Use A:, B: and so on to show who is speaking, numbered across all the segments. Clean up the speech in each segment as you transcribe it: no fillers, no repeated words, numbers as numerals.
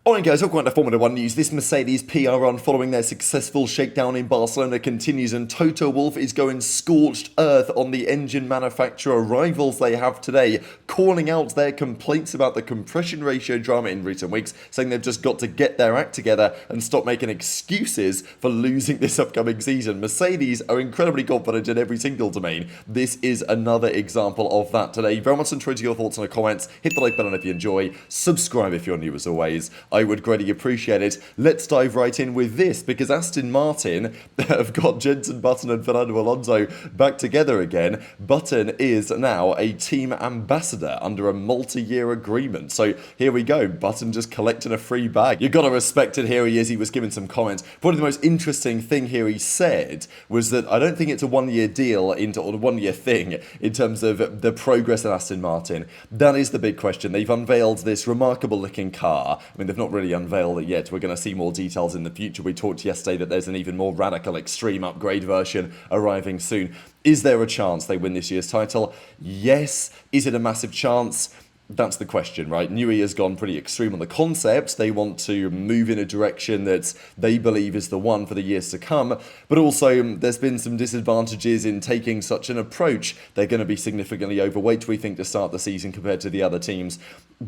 A: Alright guys, welcome to Formula 1 news. This Mercedes PR run following their successful shakedown in Barcelona continues, and Toto Wolff is going scorched earth on the engine manufacturer rivals they have today, calling out their complaints about the compression ratio drama in recent weeks, saying they've just got to get their act together and stop making excuses for losing this upcoming season. Mercedes are incredibly confident in every single domain. This is another example of that today. Very much enjoy your thoughts in the comments. Hit the like button if you enjoy. Subscribe if you're new as always. I would greatly appreciate it. Let's dive right in with this, because Aston Martin have got Jenson Button and Fernando Alonso back together again. Button is now a team ambassador under a multi-year agreement. So here we go. Button just collecting a free bag. You've got to respect it. Here he is. He was giving some comments. Probably the most interesting thing here he said was that I don't think it's a one-year deal or a one-year thing in terms of the progress of Aston Martin. That is the big question. They've unveiled this remarkable looking car. I mean, they've not really unveiled it yet. We're going to see more details in the future. We talked yesterday that there's an even more radical extreme upgrade version arriving soon. Is there a chance they win this year's title? Yes. Is it a massive chance? That's the question, right? Newey has gone pretty extreme on the concept. They want to move in a direction that they believe is the one for the years to come. But also, there's been some disadvantages in taking such an approach. They're going to be significantly overweight, we think, to start the season compared to the other teams.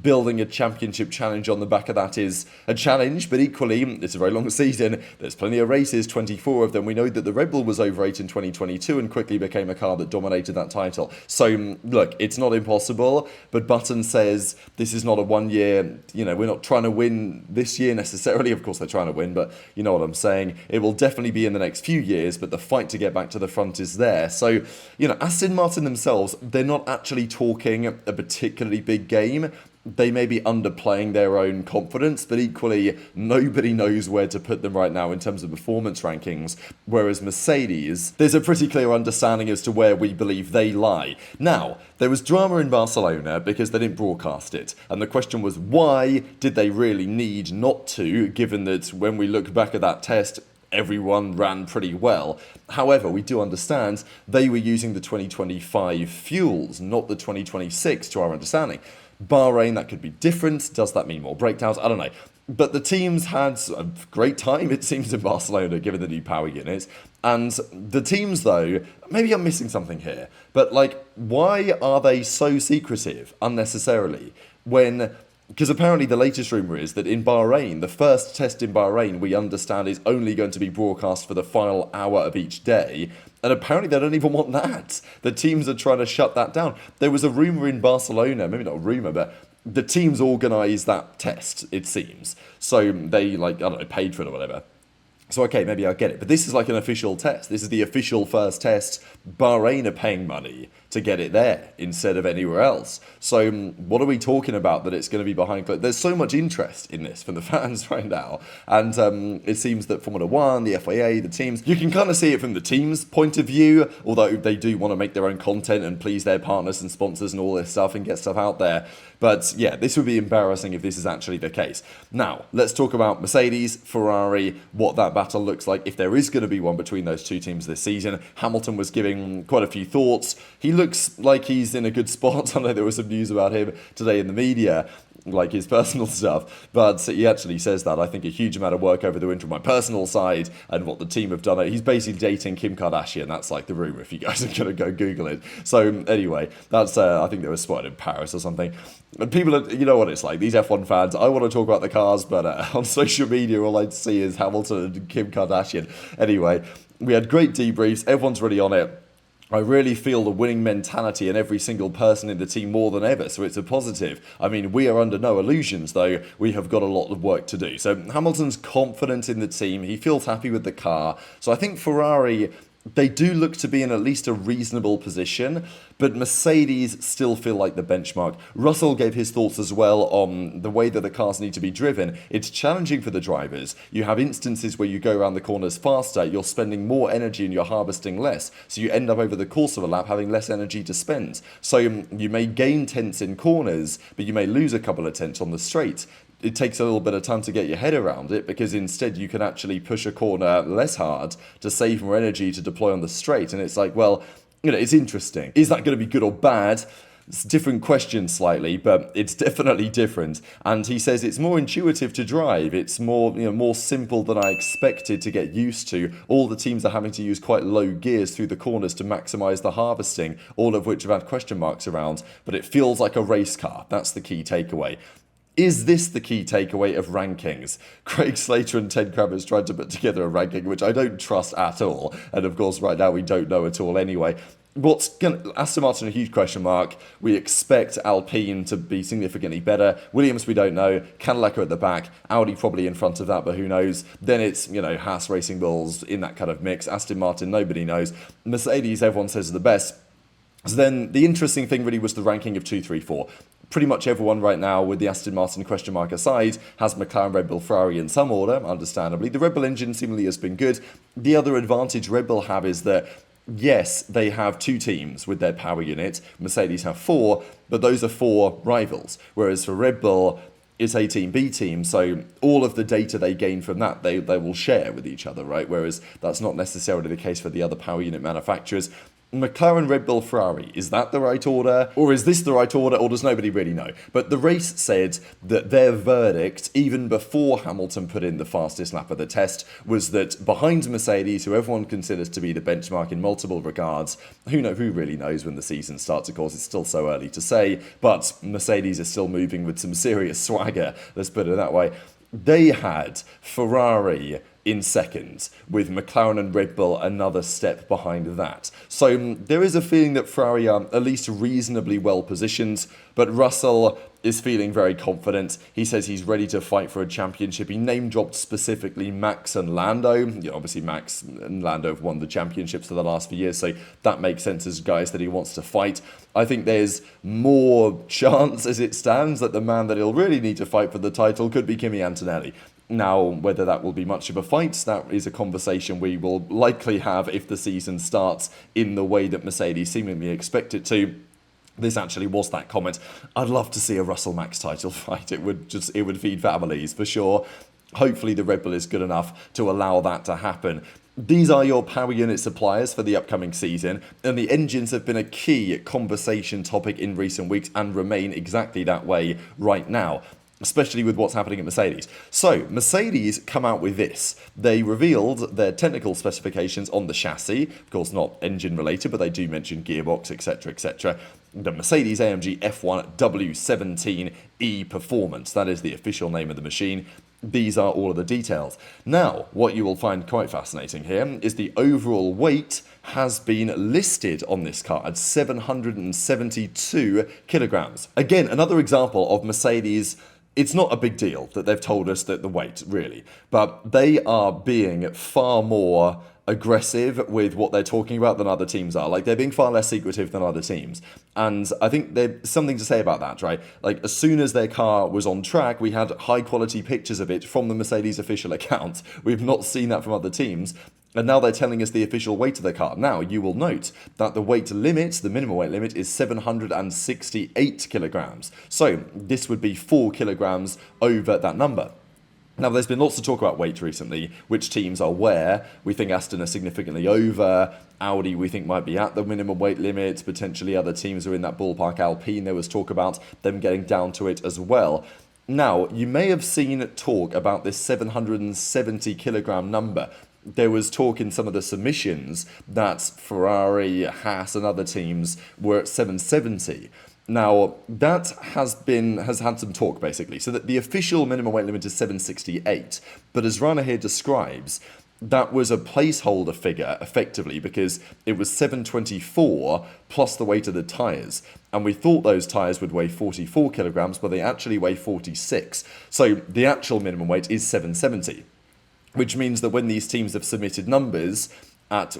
A: Building a championship challenge on the back of that is a challenge, but equally, it's a very long season. There's plenty of races, 24 of them. We know that the Red Bull was overweight in 2022 and quickly became a car that dominated that title. So, look, it's not impossible, but Button says this is not a 1 year, we're not trying to win this year necessarily. Of course they're trying to win, but you know what I'm saying. It will definitely be in the next few years, but the fight to get back to the front is there. So, Aston Martin themselves, they're not actually talking a particularly big game. They may be underplaying their own confidence, but equally, nobody knows where to put them right now in terms of performance rankings, whereas Mercedes, there's a pretty clear understanding as to where we believe they lie. Now, there was drama in Barcelona because they didn't broadcast it, and the question was, why did they really need not to, given that when we look back at that test, everyone ran pretty well. However, we do understand they were using the 2025 fuels, not the 2026 to our understanding. Bahrain, that could be different. Does that mean more breakdowns? I don't know. But the teams had a great time, it seems, in Barcelona, given the new power units. And the teams, though, maybe I'm missing something here, but why are they so secretive unnecessarily because apparently the latest rumour is that in Bahrain, the first test in Bahrain, we understand, is only going to be broadcast for the final hour of each day. And apparently they don't even want that. The teams are trying to shut that down. There was a rumour in Barcelona, maybe not a rumour, but the teams organised that test, it seems. So they, paid for it or whatever. So, okay, maybe I get it. But this is like an official test. This is the official first test. Bahrain are paying money to get it there instead of anywhere else. So what are we talking about that it's going to be behind closed? There's so much interest in this from the fans right now. And it seems that Formula 1, the FIA, the teams, you can kind of see it from the team's point of view, although they do want to make their own content and please their partners and sponsors and all this stuff and get stuff out there. But yeah, this would be embarrassing if this is actually the case. Now, let's talk about Mercedes, Ferrari, what that battle looks like, if there is going to be one between those two teams this season. Hamilton was giving quite a few thoughts. He looks like he's in a good spot. I know there was some news about him today in the media, like his personal stuff, but he actually says that I think a huge amount of work over the winter on my personal side and what the team have done. He's basically dating Kim Kardashian. That's like the rumor if you guys are going to go Google it. So anyway, that's I think they were spotted in Paris or something. And people are, you know what it's like, these F1 fans, I want to talk about the cars, but on social media all I see is Hamilton and Kim Kardashian. Anyway, we had great debriefs, everyone's really on it. I really feel the winning mentality in every single person in the team more than ever, so it's a positive. I mean, we are under no illusions, though. We have got a lot of work to do. So Hamilton's confident in the team. He feels happy with the car. So I think Ferrari, they do look to be in at least a reasonable position, but Mercedes still feel like the benchmark. Russell gave his thoughts as well on the way that the cars need to be driven. It's challenging for the drivers. You have instances where you go around the corners faster, you're spending more energy and you're harvesting less, so you end up over the course of a lap having less energy to spend. So you may gain tenths in corners, but you may lose a couple of tenths on the straight. It takes a little bit of time to get your head around it, because instead you can actually push a corner less hard to save more energy to deploy on the straight. And it's like, well, it's interesting. Is that going to be good or bad? It's a different question slightly, but it's definitely different. And he says it's more intuitive to drive. It's more, more simple than I expected to get used to. All the teams are having to use quite low gears through the corners to maximize the harvesting, all of which have had question marks around, but it feels like a race car. That's the key takeaway. Is this the key takeaway of rankings? Craig Slater and Ted Kravitz tried to put together a ranking, which I don't trust at all. And of course, right now we don't know at all anyway. Aston Martin, a huge question mark. We expect Alpine to be significantly better. Williams, we don't know. Cadillac are at the back. Audi probably in front of that, but who knows? Then it's, Haas, Racing Bulls in that kind of mix. Aston Martin, nobody knows. Mercedes, everyone says are the best. So then the interesting thing really was the ranking of 2, 3, 4. Pretty much everyone right now, with the Aston Martin question mark aside, has McLaren, Red Bull, Ferrari in some order, understandably. The Red Bull engine seemingly has been good. The other advantage Red Bull have is that, yes, they have 2 teams with their power unit. Mercedes have 4, but those are 4 rivals. Whereas for Red Bull, it's A team, B team, so all of the data they gain from that, they will share with each other, right? Whereas that's not necessarily the case for the other power unit manufacturers. McLaren, Red Bull, Ferrari, is that the right order? Or is this the right order, or does nobody really know? But the race said that their verdict, even before Hamilton put in the fastest lap of the test, was that behind Mercedes, who everyone considers to be the benchmark in multiple regards, who really knows when the season starts, of course, it's still so early to say, but Mercedes is still moving with some serious swagger, let's put it that way. They had Ferrari in second, with McLaren and Red Bull another step behind that. So there is a feeling that Ferrari are at least reasonably well positioned, but Russell is feeling very confident. He says he's ready to fight for a championship. He name-dropped specifically Max and Lando. Obviously Max and Lando have won the championships for the last few years, so that makes sense as guys that he wants to fight. I think there's more chance as it stands that the man that he'll really need to fight for the title could be Kimi Antonelli. Now, whether that will be much of a fight, that is a conversation we will likely have if the season starts in the way that Mercedes seemingly expect it to. This actually was that comment. I'd love to see a Russell Max title fight. It would feed families for sure. Hopefully the Red Bull is good enough to allow that to happen. These are your power unit suppliers for the upcoming season, and the engines have been a key conversation topic in recent weeks and remain exactly that way right now, especially with what's happening at Mercedes. So, Mercedes come out with this. They revealed their technical specifications on the chassis, of course not engine related, but they do mention gearbox, etc., etc. The Mercedes-AMG F1 W17E Performance, that is the official name of the machine. These are all of the details. Now, what you will find quite fascinating here is the overall weight has been listed on this car at 772 kilograms. Again, another example of Mercedes. It's not a big deal that they've told us that the weight, really, but they are being far more aggressive with what they're talking about than other teams are. Like, they're being far less secretive than other teams. And I think there's something to say about that, right? Like, as soon as their car was on track, we had high quality pictures of it from the Mercedes official account. We've not seen that from other teams. And now they're telling us the official weight of the car. Now, you will note that the weight limit, the minimum weight limit, is 768 kilograms. So this would be 4 kilograms over that number. Now, there's been lots of talk about weight recently, which teams are where. We think Aston are significantly over. Audi, we think, might be at the minimum weight limit. Potentially other teams are in that ballpark. Alpine, there was talk about them getting down to it as well. Now, you may have seen talk about this 770 kilogram number. There was talk in some of the submissions that Ferrari, Haas and other teams were at 770. Now, that has had some talk, basically. So that the official minimum weight limit is 768. But as Rana here describes, that was a placeholder figure, effectively, because it was 724 plus the weight of the tyres. And we thought those tyres would weigh 44 kilograms, but they actually weigh 46. So the actual minimum weight is 770. Which means that when these teams have submitted numbers,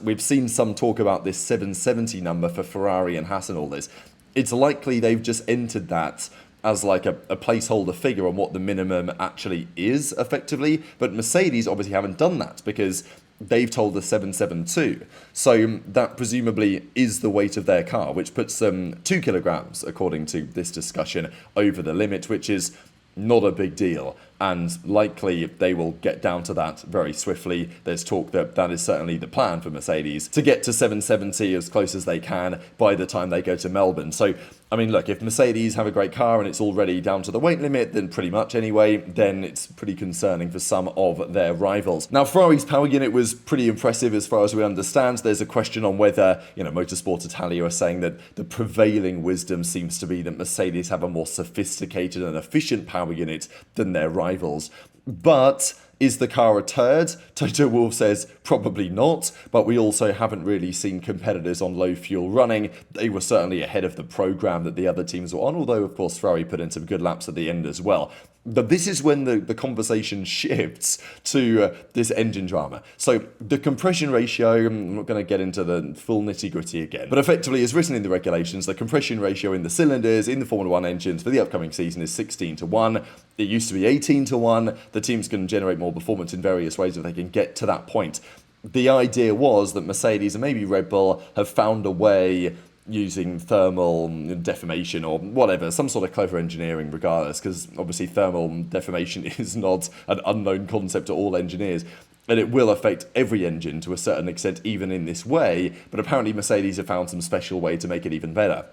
A: we've seen some talk about this 770 number for Ferrari and Haas and all this. It's likely they've just entered that as like a placeholder figure on what the minimum actually is, effectively. But Mercedes obviously haven't done that because they've told us 772. So that presumably is the weight of their car, which puts them 2 kilograms, according to this discussion, over the limit, which is not a big deal. and likely they will get down to that very swiftly. There's talk that that is certainly the plan for Mercedes, to get to 770 as close as they can by the time they go to Melbourne. So, I mean, look, if Mercedes have a great car and it's already down to the weight limit, then pretty much anyway, then it's pretty concerning for some of their rivals. Now, Ferrari's power unit was pretty impressive as far as we understand. There's a question on whether, Motorsport Italia are saying that the prevailing wisdom seems to be that Mercedes have a more sophisticated and efficient power unit than their rivals. But is the car a turd? Toto Wolff says probably not, but we also haven't really seen competitors on low fuel running. They were certainly ahead of the program that the other teams were on, although of course Ferrari put in some good laps at the end as well. But this is when the conversation shifts to this engine drama. So the compression ratio, I'm not going to get into the full nitty-gritty again, but effectively as written in the regulations, the compression ratio in the cylinders in the Formula 1 engines for the upcoming season is 16:1. It used to be 18:1. The teams can generate more performance in various ways if they can get to that point. The idea was that Mercedes and maybe Red Bull have found a way using thermal deformation or whatever, some sort of clever engineering regardless, because obviously thermal deformation is not an unknown concept to all engineers, and it will affect every engine to a certain extent even in this way, but apparently Mercedes have found some special way to make it even better.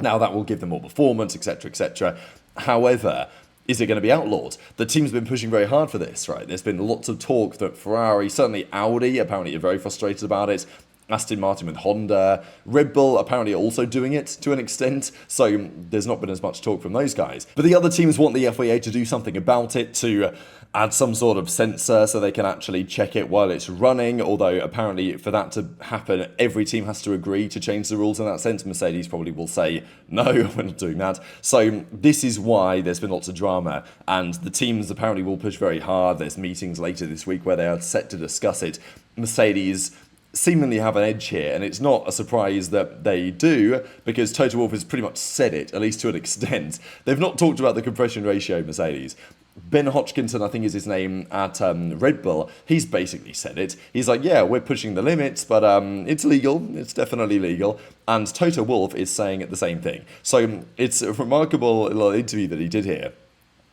A: Now that will give them more performance, etc, etc. However, is it going to be outlawed? The team's been pushing very hard for this, right? There's been lots of talk that Ferrari, certainly Audi, apparently are very frustrated about it. Aston Martin with Honda, Red Bull apparently also doing it to an extent, so there's not been as much talk from those guys. But the other teams want the FIA to do something about it, to add some sort of sensor so they can actually check it while it's running, although apparently for that to happen, every team has to agree to change the rules in that sense. Mercedes probably will say, no, we're not doing that. So this is why there's been lots of drama, and the teams apparently will push very hard. There's meetings later this week where they are set to discuss it. Mercedes seemingly have an edge here, and it's not a surprise that they do, because Toto Wolff has pretty much said it, at least to an extent. They've not talked about the compression ratio, Mercedes. Ben Hodgkinson, I think is his name, at Red Bull, he's basically said it. He's like, yeah, we're pushing the limits, but it's legal, it's definitely legal. And Toto Wolff is saying the same thing. So it's a remarkable little interview that he did here.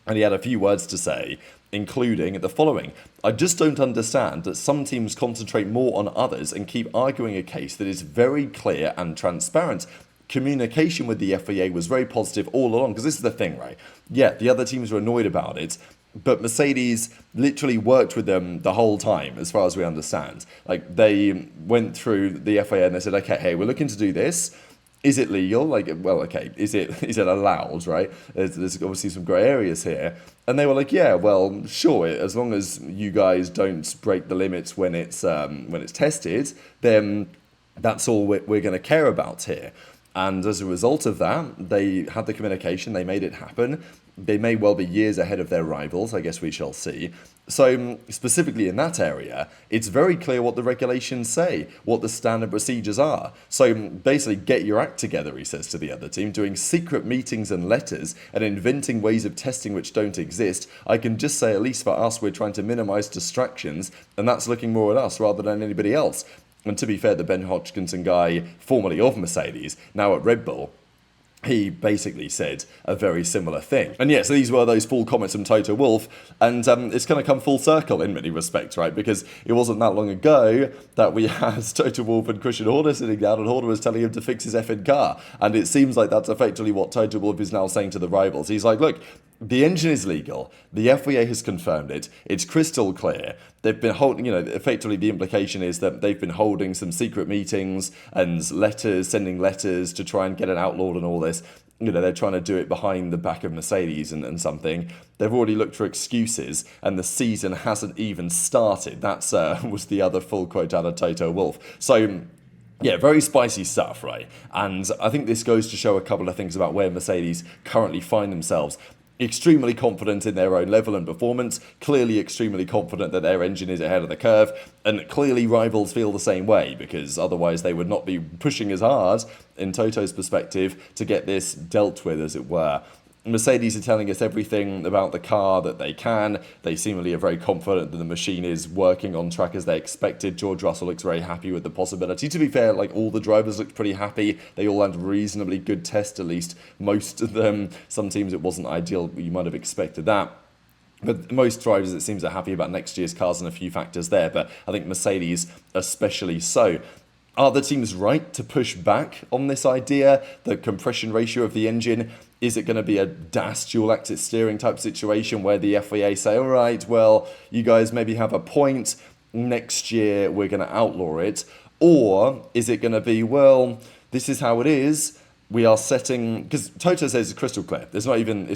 A: And he had a few words to say, including the following. I just don't understand that some teams concentrate more on others and keep arguing a case that is very clear and transparent. Communication with the FIA was very positive all along, because this is the thing, right? Yeah, the other teams were annoyed about it, but Mercedes literally worked with them the whole time, as far as we understand. Like, they went through the FIA and they said, okay, hey, we're looking to do this. Is it legal? Like, well, okay, is it allowed, right? There's obviously some grey areas here. And they were like, yeah, well, sure, as long as you guys don't break the limits when it's tested, then that's all we're going to care about here. And as a result of that, they had the communication, they made it happen. They may well be years ahead of their rivals, I guess we shall see. So specifically in that area, it's very clear what the regulations say, what the standard procedures are. So basically, get your act together, he says to the other team, doing secret meetings and letters and inventing ways of testing which don't exist. I can just say, at least for us, we're trying to minimize distractions, and that's looking more at us rather than anybody else. And to be fair, the Ben Hodgkinson guy, formerly of Mercedes, now at Red Bull, he basically said a very similar thing. And yeah, so these were those full comments from Toto Wolff, and it's going to come full circle in many respects, right? Because it wasn't that long ago that we had Toto Wolff and Christian Horner sitting down, and Horner was telling him to fix his effing car. And it seems like that's effectively what Toto Wolff is now saying to the rivals. He's like, look, the engine is legal. The FIA has confirmed it. It's crystal clear. They've been holding, effectively the implication is that they've been holding some secret meetings and letters, sending letters to try and get it outlawed and all this. They're trying to do it behind the back of Mercedes and something. They've already looked for excuses, and the season hasn't even started. That's was the other full quote out of Toto Wolff. So, yeah, very spicy stuff, right? And I think this goes to show a couple of things about where Mercedes currently find themselves. Extremely confident in their own level and performance, clearly extremely confident that their engine is ahead of the curve, and clearly rivals feel the same way, because otherwise they would not be pushing as hard, in Toto's perspective, to get this dealt with, as it were. Mercedes are telling us everything about the car that they can. They seemingly are very confident that the machine is working on track as they expected. George Russell looks very happy with the possibility. To be fair, like, all the drivers looked pretty happy. They all had reasonably good tests, at least most of them. Some teams it wasn't ideal, but you might have expected that. But most drivers, it seems, are happy about next year's cars and a few factors there, but I think Mercedes especially so. Are the teams right to push back on this idea? The compression ratio of the engine, is it going to be a DAS dual axis steering type situation where the FIA say, all right, well, you guys maybe have a point, next year we're going to outlaw it? Or is it going to be, well, this is how it is, we are setting, because Toto says it's crystal clear. It's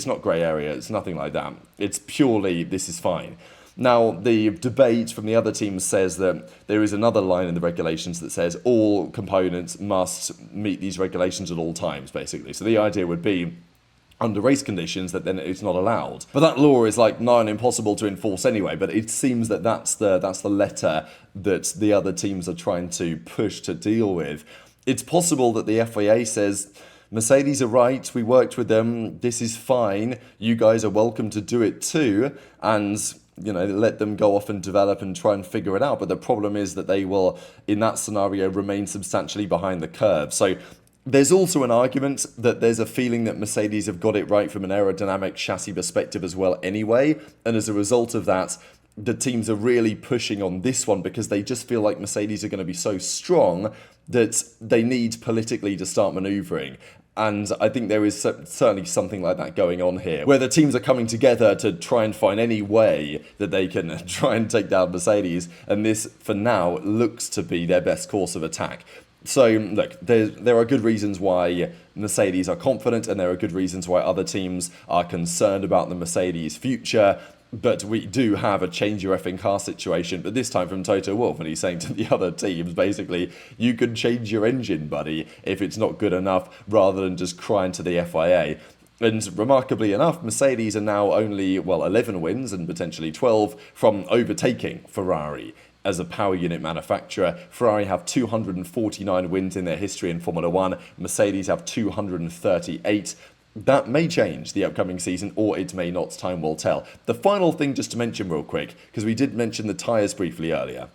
A: not grey area. It's nothing like that. It's purely, this is fine. Now, the debate from the other teams says that there is another line in the regulations that says all components must meet these regulations at all times, basically. So the idea would be, under race conditions, that then it's not allowed. But that law is like nigh on impossible to enforce anyway, but it seems that that's the letter that the other teams are trying to push to deal with. It's possible that the FIA says, Mercedes are right, we worked with them, this is fine, you guys are welcome to do it too, and let them go off and develop and try and figure it out. But the problem is that they will, in that scenario, remain substantially behind the curve. So there's also an argument that there's a feeling that Mercedes have got it right from an aerodynamic chassis perspective as well anyway, and as a result of that, the teams are really pushing on this one because they just feel like Mercedes are going to be so strong that they need politically to start manoeuvring. And I think there is certainly something like that going on here, where the teams are coming together to try and find any way that they can try and take down Mercedes, and this, for now, looks to be their best course of attack. So, look, there are good reasons why Mercedes are confident, and there are good reasons why other teams are concerned about the Mercedes future. But we do have a change your effing car situation, but this time from Toto Wolff, and he's saying to the other teams, basically, you can change your engine, buddy, if it's not good enough, rather than just crying to the FIA. And remarkably enough, Mercedes are now only, 11 wins and potentially 12 from overtaking Ferrari. As a power unit manufacturer, Ferrari have 249 wins in their history in Formula 1, Mercedes have 238. That may change the upcoming season, or it may not. Time will tell. The final thing just to mention real quick, because we did mention the tyres briefly earlier.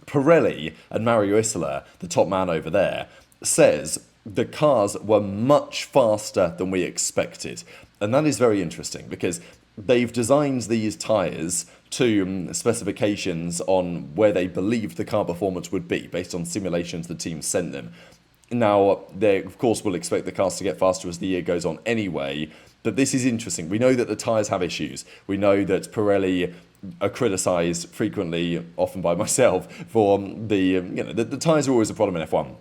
A: Pirelli and Mario Isola, the top man over there, says the cars were much faster than we expected. And that is very interesting, because they've designed these tyres to specifications on where they believed the car performance would be, based on simulations the team sent them. Now, they, of course, will expect the cars to get faster as the year goes on anyway, but this is interesting. We know that the tyres have issues. We know that Pirelli are criticised frequently, often by myself, for the tyres are always a problem in F1.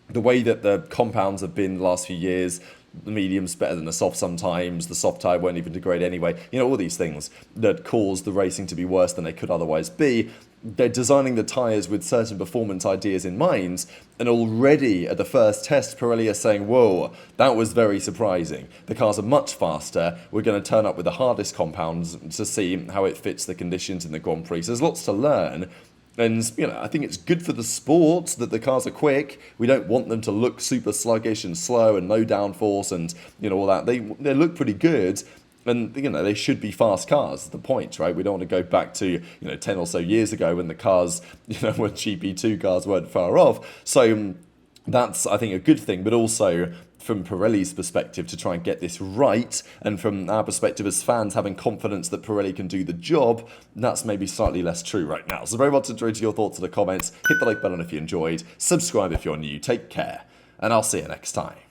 A: The way that the compounds have been the last few years, the medium's better than the soft sometimes, the soft tyre won't even degrade anyway, all these things that cause the racing to be worse than they could otherwise be. They're designing the tyres with certain performance ideas in mind, and already at the first test, Pirelli are saying, whoa, that was very surprising. The cars are much faster. We're going to turn up with the hardest compounds to see how it fits the conditions in the Grand Prix. So there's lots to learn. And, I think it's good for the sport that the cars are quick. We don't want them to look super sluggish and slow and low downforce and, all that. They look pretty good. And, they should be fast cars, is the point, right? We don't want to go back to, 10 or so years ago when the cars, when GP2 cars weren't far off. So that's, I think, a good thing. But also, from Pirelli's perspective, to try and get this right, and from our perspective as fans, having confidence that Pirelli can do the job, that's maybe slightly less true right now. So very much enjoyed your thoughts in the comments. Hit the like button if you enjoyed. Subscribe if you're new. Take care. And I'll see you next time.